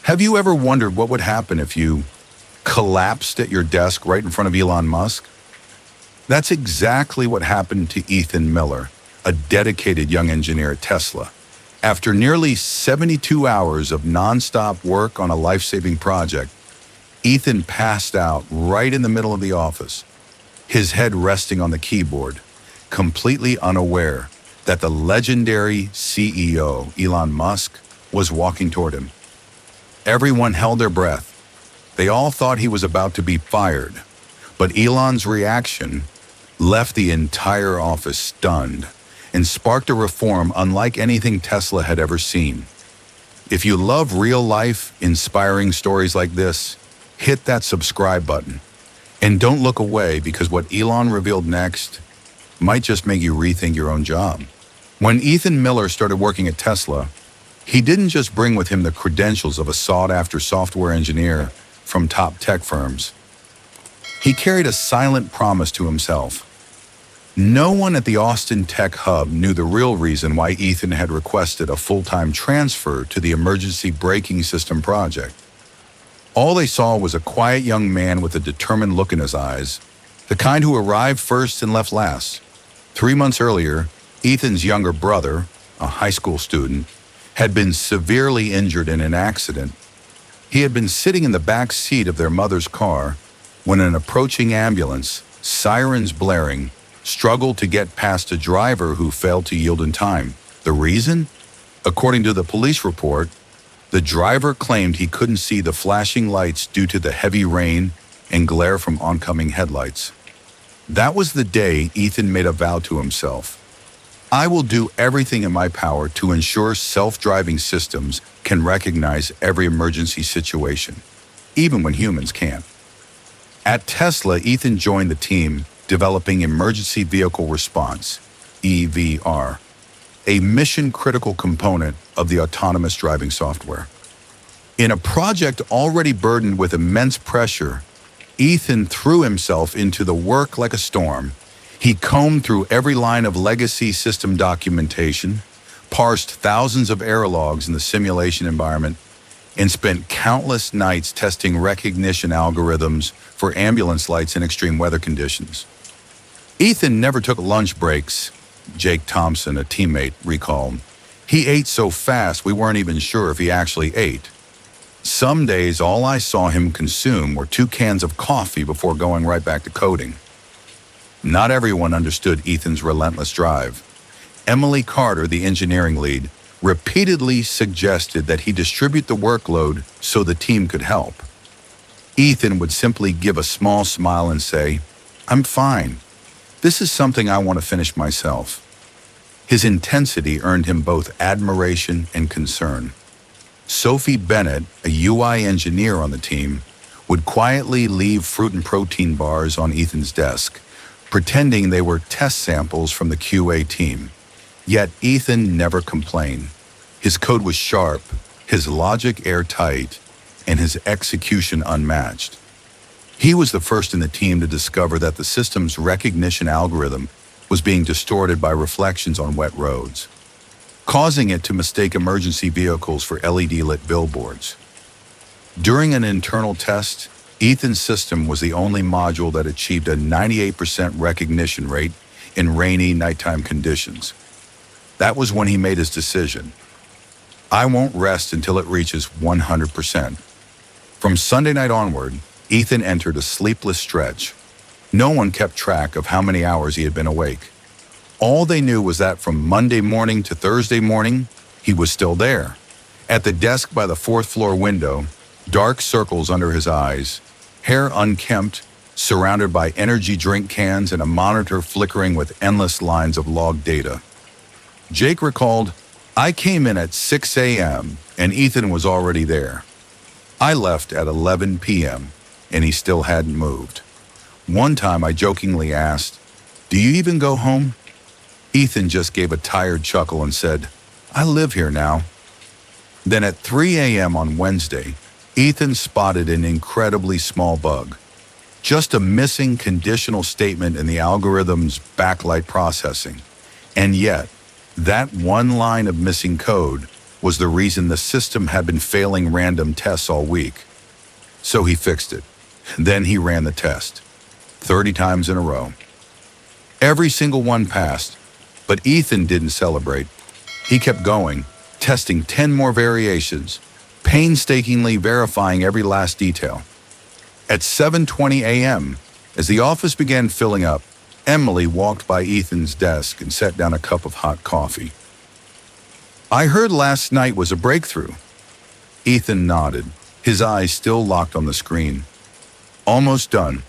Have you ever wondered what would happen if you collapsed at your desk right in front of Elon Musk? That's exactly what happened to Ethan Miller, a dedicated young engineer at Tesla. After nearly 72 hours of nonstop work on a life-saving project, Ethan passed out right in the middle of the office, his head resting on the keyboard, completely unaware that the legendary CEO, Elon Musk, was walking toward him. Everyone held their breath. They all thought he was about to be fired, but Elon's reaction left the entire office stunned and sparked a reform unlike anything Tesla had ever seen. If you love real-life, inspiring stories like this, hit that subscribe button. And don't look away, because what Elon revealed next might just make you rethink your own job. When Ethan Miller started working at Tesla, he didn't just bring with him the credentials of a sought-after software engineer from top tech firms. He carried a silent promise to himself. No one at the Austin Tech Hub knew the real reason why Ethan had requested a full-time transfer to the emergency braking system project. All they saw was a quiet young man with a determined look in his eyes, the kind who arrived first and left last. 3 months earlier, Ethan's younger brother, a high school student, had been severely injured in an accident. He had been sitting in the back seat of their mother's car when an approaching ambulance, sirens blaring, struggled to get past a driver who failed to yield in time. The reason? According to the police report, the driver claimed he couldn't see the flashing lights due to the heavy rain and glare from oncoming headlights. That was the day Ethan made a vow to himself. I will do everything in my power to ensure self-driving systems can recognize every emergency situation, even when humans can't. At Tesla, Ethan joined the team developing Emergency Vehicle Response, EVR, a mission-critical component of the autonomous driving software. In a project already burdened with immense pressure, Ethan threw himself into the work like a storm. He combed through every line of legacy system documentation, parsed thousands of error logs in the simulation environment, and spent countless nights testing recognition algorithms for ambulance lights in extreme weather conditions. Ethan never took lunch breaks, Jake Thompson, a teammate, recalled. He ate so fast we weren't even sure if he actually ate. Some days all I saw him consume were 2 cans of coffee before going right back to coding. Not everyone understood Ethan's relentless drive. Emily Carter, the engineering lead, repeatedly suggested that he distribute the workload so the team could help. Ethan would simply give a small smile and say, "I'm fine. This is something I want to finish myself." His intensity earned him both admiration and concern. Sophie Bennett, a UI engineer on the team, would quietly leave fruit and protein bars on Ethan's desk, pretending they were test samples from the QA team. Yet Ethan never complained. His code was sharp, his logic airtight, and his execution unmatched. He was the first in the team to discover that the system's recognition algorithm was being distorted by reflections on wet roads, causing it to mistake emergency vehicles for LED-lit billboards. During an internal test, Ethan's system was the only module that achieved a 98% recognition rate in rainy nighttime conditions. That was when he made his decision. I won't rest until it reaches 100%. From Sunday night onward, Ethan entered a sleepless stretch. No one kept track of how many hours he had been awake. All they knew was that from Monday morning to Thursday morning, he was still there. At the desk by the 4th floor window, dark circles under his eyes, hair unkempt, surrounded by energy drink cans and a monitor flickering with endless lines of log data. Jake recalled, "I came in at 6 a.m. and Ethan was already there. I left at 11 p.m. and he still hadn't moved. One time I jokingly asked, 'Do you even go home?' Ethan just gave a tired chuckle and said, 'I live here now.'" Then at 3 a.m. on Wednesday, Ethan spotted an incredibly small bug. Just a missing conditional statement in the algorithm's backlight processing. And yet, that one line of missing code was the reason the system had been failing random tests all week. So he fixed it. Then he ran the test, 30 times in a row. Every single one passed, but Ethan didn't celebrate. He kept going, testing 10 more variations, painstakingly verifying every last detail. At 7:20 a.m., as the office began filling up, Emily walked by Ethan's desk and set down a cup of hot coffee. "I heard last night was a breakthrough." Ethan nodded, his eyes still locked on the screen. "Almost done.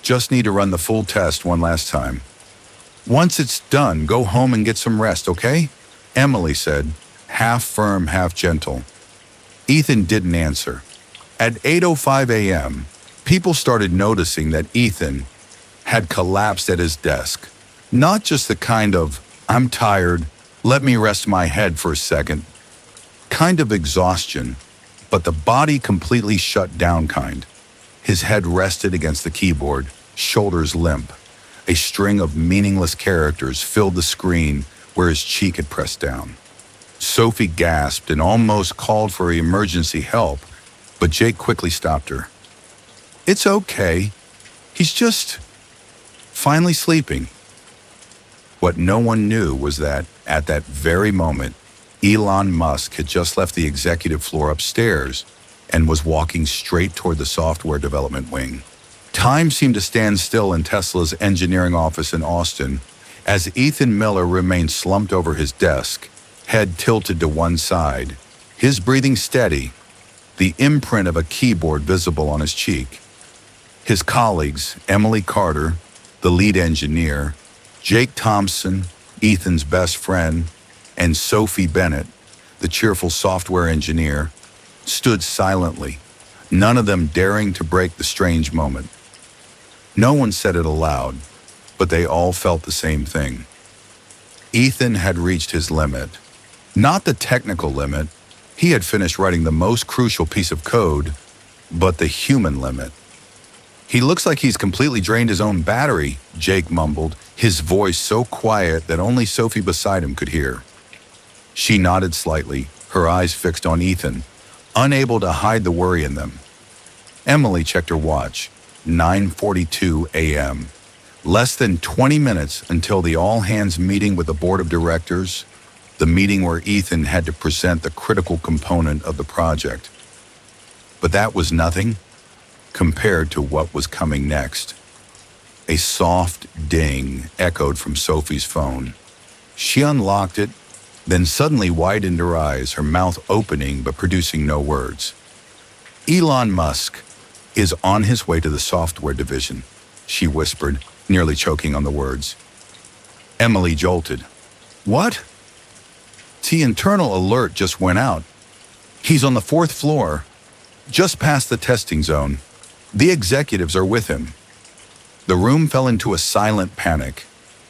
Just need to run the full test one last time. Once it's done, go home and get some rest, okay?" Emily said, half firm, half gentle. Ethan didn't answer. At 8:05 a.m., people started noticing that Ethan had collapsed at his desk. Not just the kind of, "I'm tired, let me rest my head for a second" kind of exhaustion, but the body completely shut down kind. His head rested against the keyboard, shoulders limp. A string of meaningless characters filled the screen where his cheek had pressed down. Sophie gasped and almost called for emergency help, but Jake quickly stopped her. "It's okay. He's just finally sleeping." What no one knew was that, at that very moment, Elon Musk had just left the executive floor upstairs and was walking straight toward the software development wing. Time seemed to stand still in Tesla's engineering office in Austin as Ethan Miller remained slumped over his desk, head tilted to one side, his breathing steady, the imprint of a keyboard visible on his cheek. His colleagues, Emily Carter, the lead engineer, Jake Thompson, Ethan's best friend, and Sophie Bennett, the cheerful software engineer, stood silently, none of them daring to break the strange moment. No one said it aloud, but they all felt the same thing. Ethan had reached his limit. Not the technical limit, he had finished writing the most crucial piece of code, but the human limit. "He looks like he's completely drained his own battery," Jake mumbled, his voice so quiet that only Sophie beside him could hear. She nodded slightly, her eyes fixed on Ethan, unable to hide the worry in them. Emily checked her watch, 9:42 a.m. Less than 20 minutes until the all-hands meeting with the board of directors, the meeting where Ethan had to present the critical component of the project. But that was nothing compared to what was coming next. A soft ding echoed from Sophie's phone. She unlocked it, then suddenly widened her eyes, her mouth opening but producing no words. "Elon Musk is on his way to the software division," she whispered, nearly choking on the words. Emily jolted. "What?" "The internal alert just went out. He's on the 4th floor, just past the testing zone. The executives are with him." The room fell into a silent panic.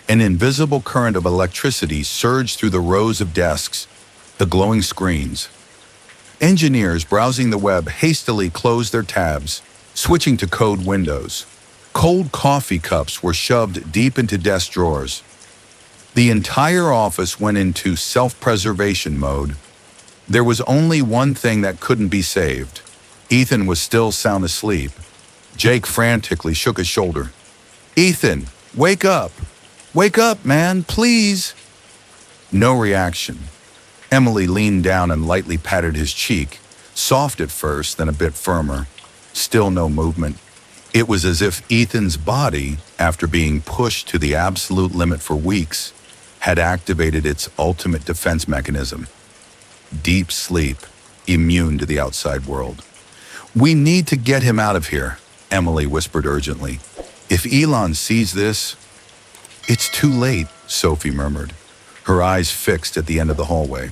An invisible current of electricity surged through the rows of desks, the glowing screens. Engineers browsing the web hastily closed their tabs, switching to code windows. Cold coffee cups were shoved deep into desk drawers. The entire office went into self-preservation mode. There was only one thing that couldn't be saved. Ethan was still sound asleep. Jake frantically shook his shoulder. "Ethan, wake up! Wake up, man, please!" No reaction. Emily leaned down and lightly patted his cheek, soft at first, then a bit firmer. Still no movement. It was as if Ethan's body, after being pushed to the absolute limit for weeks, had activated its ultimate defense mechanism. Deep sleep, immune to the outside world. "We need to get him out of here," Emily whispered urgently. "If Elon sees this..." "It's too late," Sophie murmured, her eyes fixed at the end of the hallway.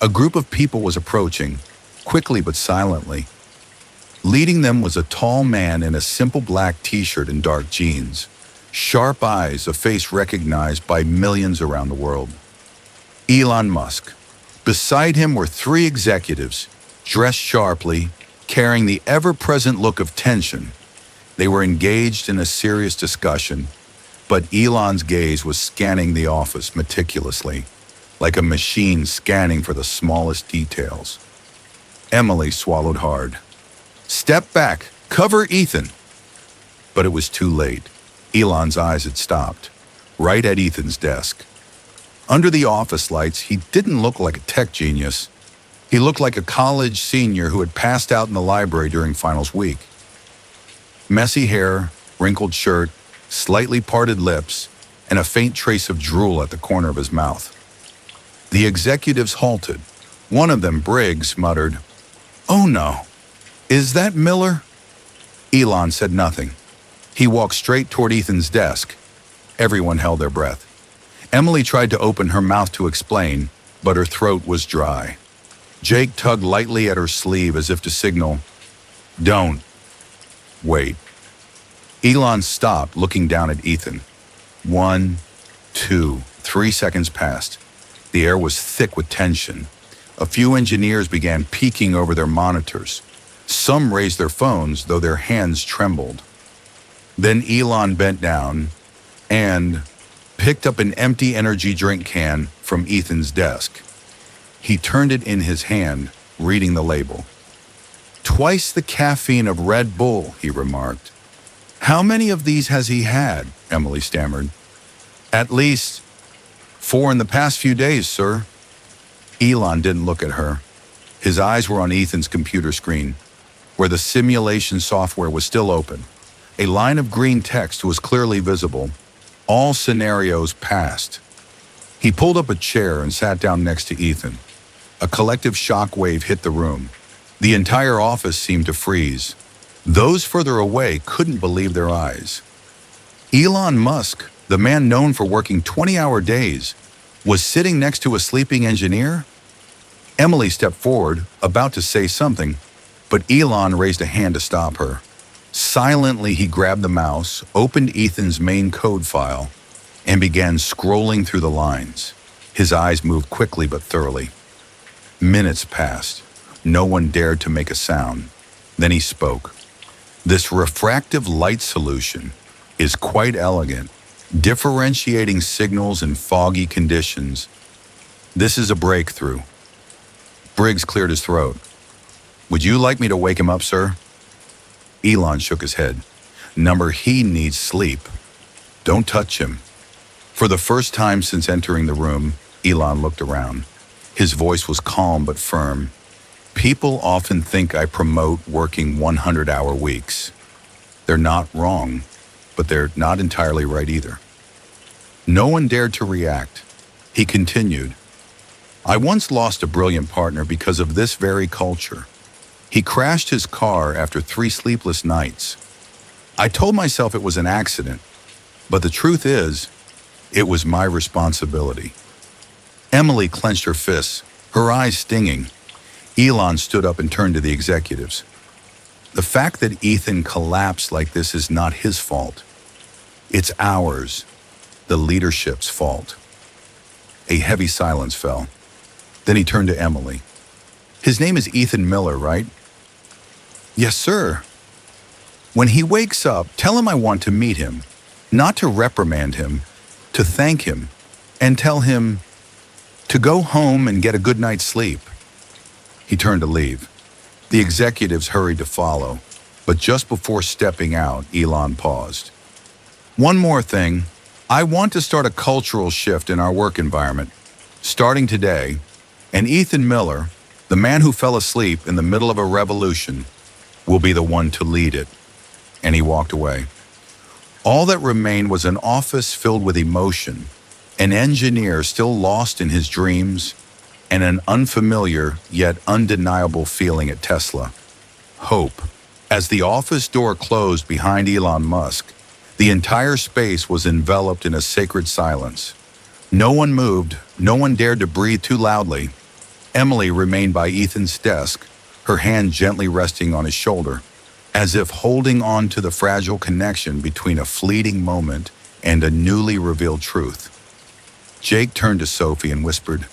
A group of people was approaching, quickly but silently. Leading them was a tall man in a simple black t-shirt and dark jeans. Sharp eyes, a face recognized by millions around the world. Elon Musk. Beside him were 3 executives, dressed sharply, carrying the ever-present look of tension. They were engaged in a serious discussion, but Elon's gaze was scanning the office meticulously, like a machine scanning for the smallest details. Emily swallowed hard. "Step back. Cover Ethan." But it was too late. Elon's eyes had stopped, right at Ethan's desk. Under the office lights, he didn't look like a tech genius. He looked like a college senior who had passed out in the library during finals week. Messy hair, wrinkled shirt, slightly parted lips, and a faint trace of drool at the corner of his mouth. The executives halted. One of them, Briggs, muttered, "Oh no, is that Miller?" Elon said nothing. He walked straight toward Ethan's desk. Everyone held their breath. Emily tried to open her mouth to explain, but her throat was dry. Jake tugged lightly at her sleeve as if to signal, "Don't. Wait." Elon stopped, looking down at Ethan. 1, 2, 3 seconds passed. The air was thick with tension. A few engineers began peeking over their monitors. Some raised their phones, though their hands trembled. Then Elon bent down and picked up an empty energy drink can from Ethan's desk. He turned it in his hand, reading the label. "Twice the caffeine of Red Bull," he remarked. "How many of these has he had?" Emily stammered. "At least 4 in the past few days, sir." Elon didn't look at her. His eyes were on Ethan's computer screen, where the simulation software was still open. A line of green text was clearly visible. All scenarios passed. He pulled up a chair and sat down next to Ethan. A collective shockwave hit the room. The entire office seemed to freeze. Those further away couldn't believe their eyes. Elon Musk, the man known for working 20-hour days, was sitting next to a sleeping engineer? Emily stepped forward, about to say something, but Elon raised a hand to stop her. Silently, he grabbed the mouse, opened Ethan's main code file, and began scrolling through the lines. His eyes moved quickly but thoroughly. Minutes passed. No one dared to make a sound. Then he spoke. "This refractive light solution is quite elegant, differentiating signals in foggy conditions. This is a breakthrough." Briggs cleared his throat. "Would you like me to wake him up, sir?" Elon shook his head. "Number, he needs sleep. Don't touch him." For the first time since entering the room, Elon looked around. His voice was calm but firm. "People often think I promote working 100-hour weeks. They're not wrong, but they're not entirely right either." No one dared to react. He continued, "I once lost a brilliant partner because of this very culture. He crashed his car after 3 sleepless nights. I told myself it was an accident, but the truth is, it was my responsibility." Emily clenched her fists, her eyes stinging. Elon stood up and turned to the executives. "The fact that Ethan collapsed like this is not his fault. It's ours, the leadership's fault." A heavy silence fell. Then he turned to Emily. "His name is Ethan Miller, right?" "Yes, sir." "When he wakes up, tell him I want to meet him, not to reprimand him, to thank him, and tell him to go home and get a good night's sleep." He turned to leave. The executives hurried to follow, but just before stepping out, Elon paused. "One more thing. I want to start a cultural shift in our work environment, starting today, and Ethan Miller, the man who fell asleep in the middle of a revolution, will be the one to lead it." And he walked away. All that remained was an office filled with emotion, an engineer still lost in his dreams, and an unfamiliar yet undeniable feeling at Tesla. Hope. As the office door closed behind Elon Musk, the entire space was enveloped in a sacred silence. No one moved, no one dared to breathe too loudly. Emily remained by Ethan's desk, her hand gently resting on his shoulder, as if holding on to the fragile connection between a fleeting moment and a newly revealed truth. Jake turned to Sophie and whispered,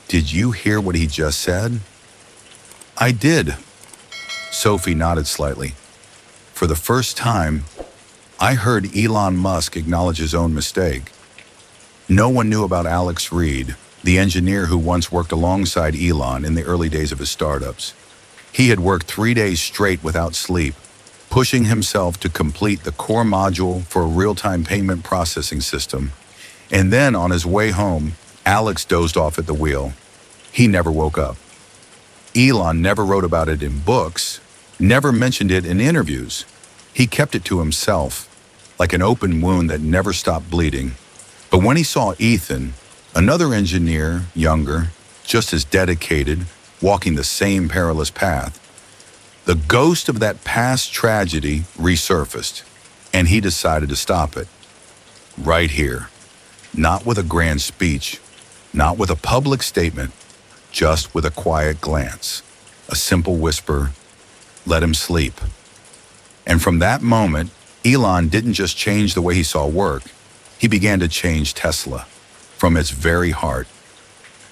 "Did you hear what he just said?" "I did." Sophie nodded slightly. "For the first time, I heard Elon Musk acknowledge his own mistake. No one knew about Alex Reed, the engineer who once worked alongside Elon in the early days of his startups. He had worked 3 days straight without sleep, pushing himself to complete the core module for a real-time payment processing system. And then on his way home, Alex dozed off at the wheel. He never woke up. Elon never wrote about it in books, never mentioned it in interviews. He kept it to himself, like an open wound that never stopped bleeding. But when he saw Ethan, another engineer, younger, just as dedicated, walking the same perilous path, the ghost of that past tragedy resurfaced, and he decided to stop it. Right here. Not with a grand speech, not with a public statement, just with a quiet glance, a simple whisper, "Let him sleep." And from that moment, Elon didn't just change the way he saw work, he began to change Tesla from its very heart.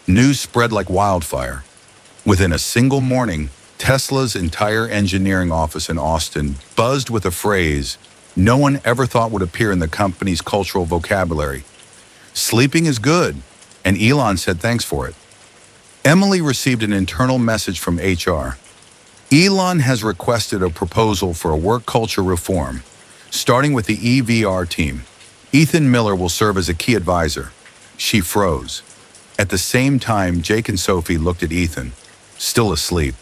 News spread like wildfire. Within a single morning, Tesla's entire engineering office in Austin buzzed with a phrase no one ever thought would appear in the company's cultural vocabulary. Sleeping is good, and Elon said thanks for it. Emily received an internal message from HR. Elon has requested a proposal for a work culture reform, starting with the EVR team. Ethan Miller will serve as a key advisor. She froze. At the same time, Jake and Sophie looked at Ethan, still asleep,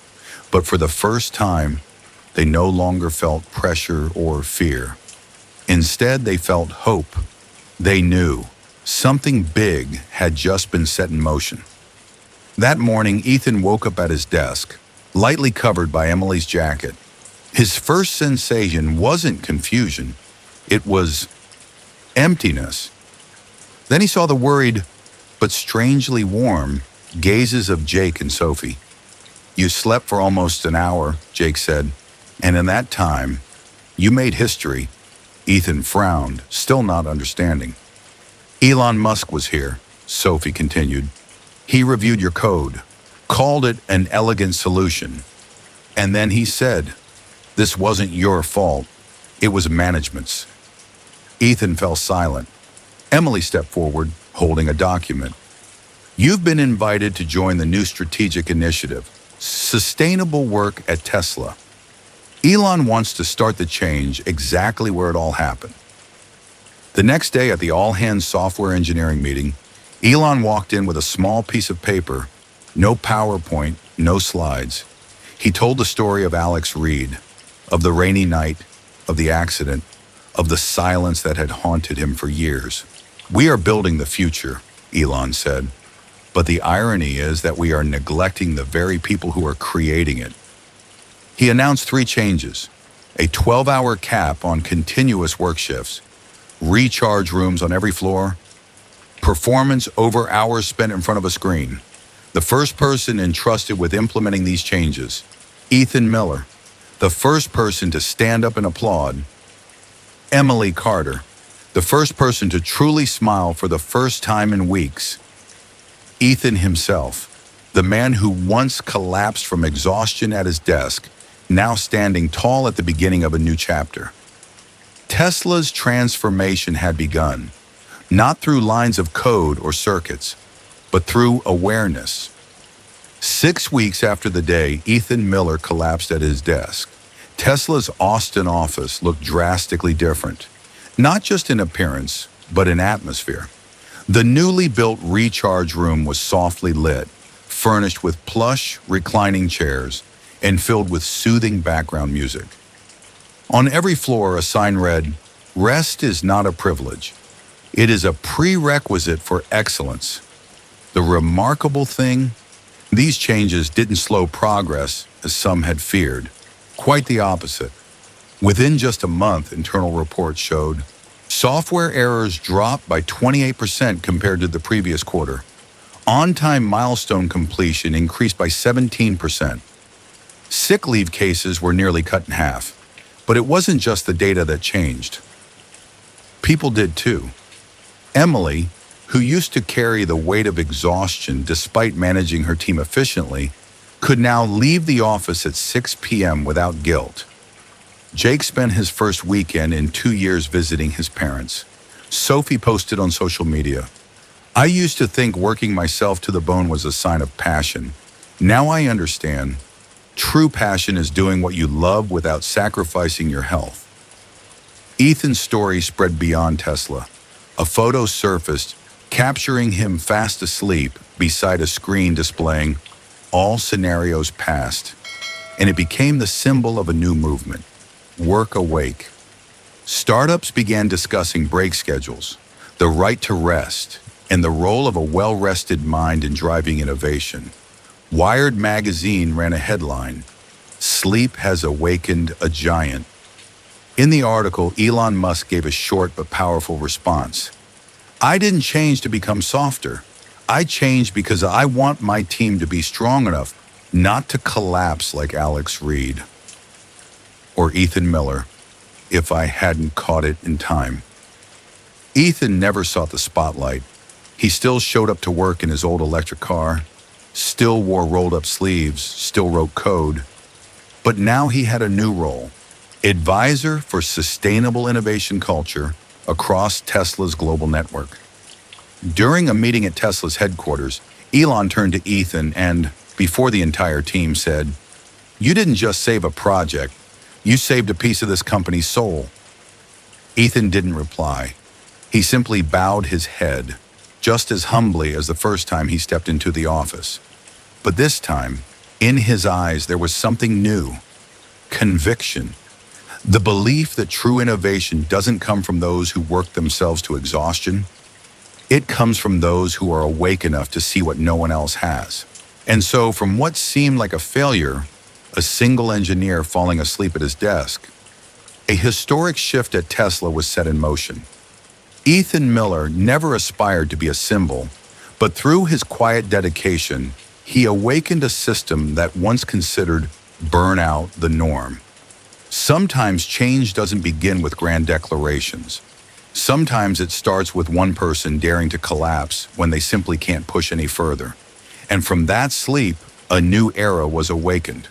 but for the first time, they no longer felt pressure or fear. Instead, they felt hope. They knew something big had just been set in motion. That morning, Ethan woke up at his desk, lightly covered by Emily's jacket. His first sensation wasn't confusion, it was emptiness. Then he saw the worried, but strangely warm, gazes of Jake and Sophie. "You slept for almost an hour," Jake said, "and in that time, you made history." Ethan frowned, still not understanding. "Elon Musk was here," Sophie continued. "He reviewed your code, called it an elegant solution. And then he said, this wasn't your fault, it was management's." Ethan fell silent. Emily stepped forward, holding a document. "You've been invited to join the new strategic initiative, Sustainable Work at Tesla. Elon wants to start the change exactly where it all happened." The next day at the all-hands software engineering meeting, Elon walked in with a small piece of paper, no PowerPoint, no slides. He told the story of Alex Reed, of the rainy night, of the accident, of the silence that had haunted him for years. "We are building the future," Elon said, "but the irony is that we are neglecting the very people who are creating it." He announced 3 changes: a 12-hour cap on continuous work shifts, recharge rooms on every floor, performance over hours spent in front of a screen. The first person entrusted with implementing these changes, Ethan Miller. The first person to stand up and applaud, Emily Carter. The first person to truly smile for the first time in weeks, Ethan himself. The man who once collapsed from exhaustion at his desk, now standing tall at the beginning of a new chapter. Tesla's transformation had begun, not through lines of code or circuits, but through awareness. 6 weeks after the day Ethan Miller collapsed at his desk, Tesla's Austin office looked drastically different, not just in appearance, but in atmosphere. The newly built recharge room was softly lit, furnished with plush, reclining chairs, and filled with soothing background music. On every floor, a sign read, "Rest is not a privilege. It is a prerequisite for excellence." The remarkable thing, these changes didn't slow progress as some had feared. Quite the opposite. Within just a month, internal reports showed, software errors dropped by 28% compared to the previous quarter. On-time milestone completion increased by 17%. Sick leave cases were nearly cut in half. But it wasn't just the data that changed. People did too. Emily, who used to carry the weight of exhaustion despite managing her team efficiently, could now leave the office at 6 p.m. without guilt. Jake spent his first weekend in 2 years visiting his parents. Sophie posted on social media, I used to think working myself to the bone was a sign of passion. Now I understand. True passion is doing what you love without sacrificing your health. Ethan's story spread beyond Tesla. A photo surfaced, capturing him fast asleep beside a screen displaying all scenarios past, and it became the symbol of a new movement, work awake. Startups began discussing break schedules, the right to rest, and the role of a well-rested mind in driving innovation. Wired magazine ran a headline, "Sleep has awakened a giant." In the article, Elon Musk gave a short but powerful response. "I didn't change to become softer. I changed because I want my team to be strong enough not to collapse like Alex Reed or Ethan Miller if I hadn't caught it in time." Ethan never sought the spotlight. He still showed up to work in his old electric car, still wore rolled-up sleeves, still wrote code. But now he had a new role, advisor for sustainable innovation culture across Tesla's global network. During a meeting at Tesla's headquarters, Elon turned to Ethan and, before the entire team, said, "You didn't just save a project, you saved a piece of this company's soul." Ethan didn't reply. He simply bowed his head, just as humbly as the first time he stepped into the office. But this time, in his eyes, there was something new: conviction. The belief that true innovation doesn't come from those who work themselves to exhaustion. It comes from those who are awake enough to see what no one else has. And so, from what seemed like a failure, a single engineer falling asleep at his desk, a historic shift at Tesla was set in motion. Ethan Miller never aspired to be a symbol, but through his quiet dedication, he awakened a system that once considered burnout the norm. Sometimes change doesn't begin with grand declarations. Sometimes it starts with one person daring to collapse when they simply can't push any further. And from that sleep, a new era was awakened.